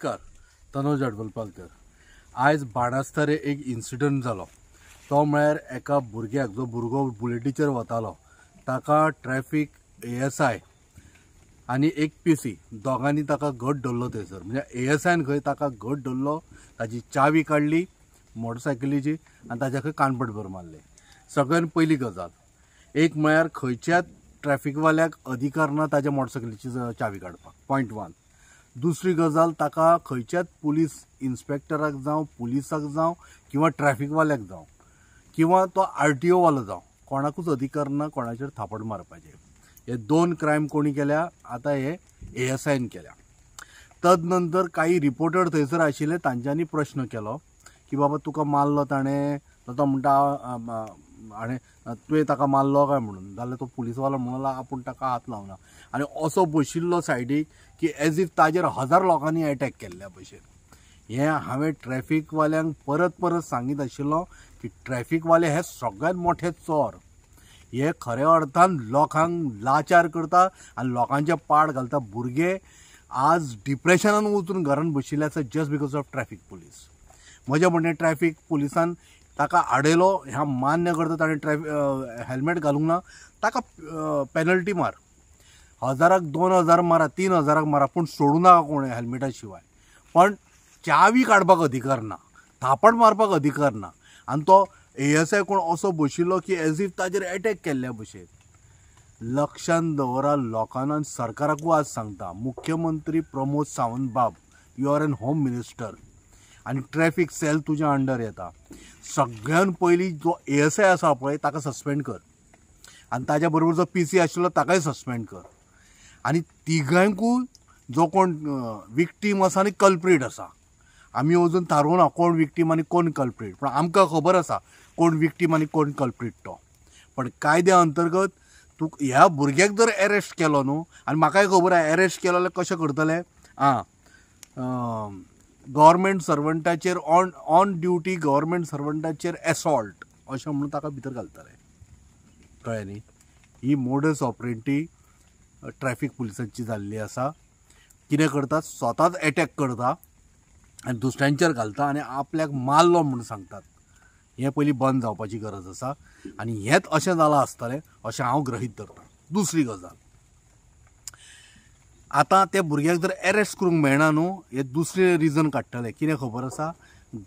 नमस्कार, तनोज अडवलपालकर। आज बाणास्तारे एक इन्सिडंट जालो। तो म्हळ्यार एका भुरग्याक जो भुरगो बुलेटीचेर वतालो ताका ट्रॅफिक ASI आनी एक PC दोगांनी ताका घट धरलो थंयसर। म्हणजे ASIन खंय ताका घट धरलो, ताची चावी काडली मोटरसायकलीची आनी ताच्या खंय कानपडभर मारले। सगळ्यान पयली गजाल एक म्हळ्यार खंयच्याच ट्रॅफिकवाल्याक अधिकार ना ताच्या मोटरसायकलीची चावी काडपाक, पॉयंट 1। दुसरी गजाल ताका खंयच्याच पुलीस इन्स्पेक्टराक जावं, पुलिसाक जावं किंवा ट्रॅफिकवाल्याक जावं किंवा तो RTO वालो जावं, कोणाकूच अधिकार ना कोणाचेर थापड मारपाचे। हे दोन क्रायम कोणी केल्या, आता हे ASIन केल्या। तदनंतर काही रिपोर्टर थंयसर आशिल्ले, तांच्यांनी प्रश्न केलो की बाबा तुका मारलो ताणें, तो म्हणटा आनी तुवें ताका मारलो काय म्हणून। जाल्यार तो पुलीसवालो म्हणलो आपूण ताका हात लावना, आनी असो बशिल्लो सायडीक की एज इफ ताजेर 1000 लोकांनी अटॅक केल्ल्या भशेन। हें हांवें ट्रॅफिकवाल्यांक परत परत सांगीत आशिल्लो की ट्रॅफिकवाले हे सगळ्यात मोठे चोर। हे खऱ्या अर्थान लोकांक लाचार करता आनी लोकांचे पाड घालता। भुरगे आज डिप्रेशनान वचून घरान बशिल्ले आसा just because of traffic police. म्हजें म्हणणें ट्रॅफिक पुलिसान ताका आडयलो ह्या मान्य करता, ताणें हेल्मेट घालूंक ना, ताका पेनल्टी मार, 1000क 2000 मारा, 3000क मारा, पूण सोडूं नाका कोणें हेल्मेटा शिवाय। पण चावी काडपाक अधिकार ना, थापड मारपाक अधिकार ना। आनी तो ASI कोण असो बशिल्लो की एज इफ ताजेर अटॅक केल्ल्या भशेन। लक्षांत दवरा लोकांना, सरकाराकूय आज सांगता, मुख्यमंत्री प्रमोद सावंत बाब, you are an home minister आनी ट्रॅफिक सेल तुज्या अंडर येता। सगळ्यान पयलीं जो ASI आसा पळय ताका सस्पेंड कर, आनी ताच्या बरोबर जो PC आशिल्लो ताकाय सस्पेंड कर। आनी तिगांयकूय जो कोण विक्टीम आसा आनी कल्प्रीट आसा, आमी अजून थारोवना कोण विक्टीम आनी कोण कल्प्रीट, पण आमकां खबर आसा कोण विक्टीम आनी कोण कल्प्रीट तो। पण कायद्या अंतर्गत तूं ह्या भुरग्याक जर अरेस्ट केलो न्हू, आनी म्हाकाय खबर आसा अरेस्ट केलो जाल्यार कशें करतले, गव्हर्मेंट सर्वंटाचेर ऑन ड्युटी गव्हर्मेंट सर्वंटाचेर एसॉल्ट अशें म्हणून ताका भितर घालतले, कळ्ळें न्ही। ही मोडस ऑपरेंडी ट्रॅफिक पुलिसांची जाल्ली आसा। कितें करतात, स्वताच अटॅक करता आनी दुसऱ्यांचेर घालता आनी आपल्याक मारलो म्हणून सांगतात। हें पयलीं बंद जावपाची गरज आसा आनी हेंच अशें जालां आसतलें अशें हांव गृहीत धरतां। दुसरी गजाल, आतां त्या भुरग्याक जर अरेस्ट करूंक मेळना न्हू, हे दुसरें रिजन काडटले। कितें खबर आसा,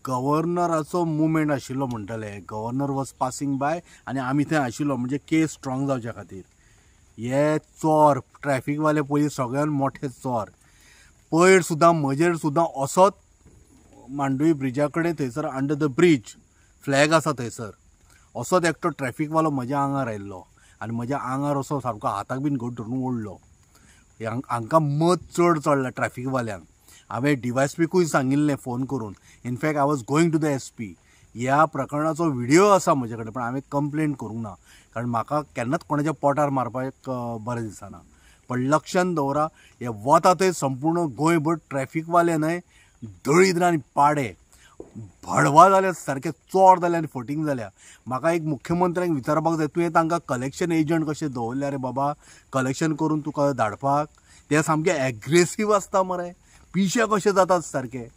गव्हर्नराचो मुवमेंट आशिल्लो म्हणटले, गव्हर्नर वॉज पासींग बाय आनी आमी थंय आशिल्लो, म्हणजे केस स्ट्रॉंग जावच्या खातीर। हे चोर ट्रॅफिकवाले पयलीं सगळ्यान मोठे चोर। पयर सुद्दां म्हजेर सुद्दां असोच मांडवी ब्रिजा कडेन थंयसर अंडर द ब्रीज फ्लॅग आसा थंयसर, असोच एकटो ट्रॅफिकवालो म्हज्या आंगार आयिल्लो आनी म्हज्या आंगार असो सारको हाताक बीन घट धरून ओडलो। हांकां मत चड चडला ट्रॅफिकवाल्यांक। हांवें DYSPकूय सांगिल्लें फोन करून, in fact I was going to the SP। ह्या प्रकरणाचो व्हिडियो आसा म्हजे कडेन, पण हांवें कंप्लेंट करूंक ना, कारण म्हाका केन्नाच कोणाच्या पोटार मारपाक बरें दिसना। पण लक्षांत दवरा, हे वता थंय संपूर्ण गोंयभर ट्रॅफिकवाले न्हय, दळीत आनी पाडे भडवा जाल्या, सारके चोर जाल्या आनी फटींग जाल्या। म्हाका एक मुख्यमंत्र्यांक विचारपाक जाय, तुवें तांकां कलेक्शन एजंट कशें दवरल्या रे बाबा, कलेक्शन करून तुका धाडपाक? ते सामके एग्रेसीव आसता मरे, पिशे कशे जातात सारके।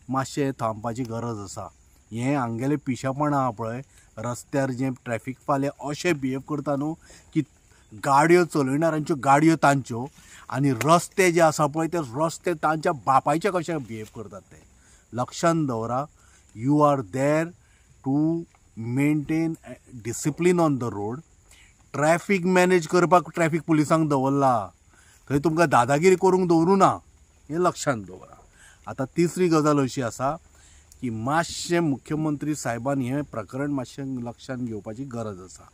मातशें थांबपाची गरज आसा। हें हांगेलें पिशेपण आहा पळय, रस्त्यार जे ट्रॅफीक फाले अशें बिहेव करता न्हू की गाडयो चलयणाऱ्यांच्यो गाडयो तांच्यो आनी रस्ते जे आसा पळय ते रस्ते तांच्या बापायचे कशें बिहेव करतात ते। लक्षांत दवरा, you are there to maintain discipline on the road. Traffic manage करपाक ट्रॅफीक पुलिसांक दवरला, थंय तुमकां दादागिरी करूंक दवरूं ना, हें लक्षांत दवरा। आतां तिसरी गजाल अशी आसा की मातशें मुख्यमंत्री साहेबान हें प्रकरण मातशें लक्षांत घेवपाची गरज आसा।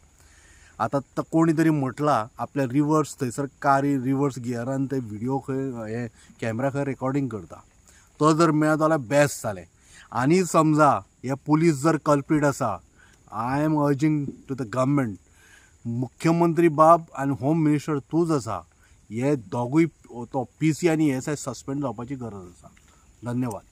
आतां कोणी तरी म्हटलां आपल्या रिवर्स थंयसर कारी रिवर्स गियरान ते व्हिडिओ खंय हे कॅमेरा खंय रेकॉर्डिंग करता, तो जर मेळत जाल्यार बेस्ट जालें। आनी समजा हे पुलीस जर कल्प्रीट आसा, I am urging to the government, मुख्यमंत्री बाब आनी होम मिनिस्टर तूंच आसा, हे दोगूय तो PC आनी ASI सस्पेंड जावपाची गरज आसा। धन्यवाद।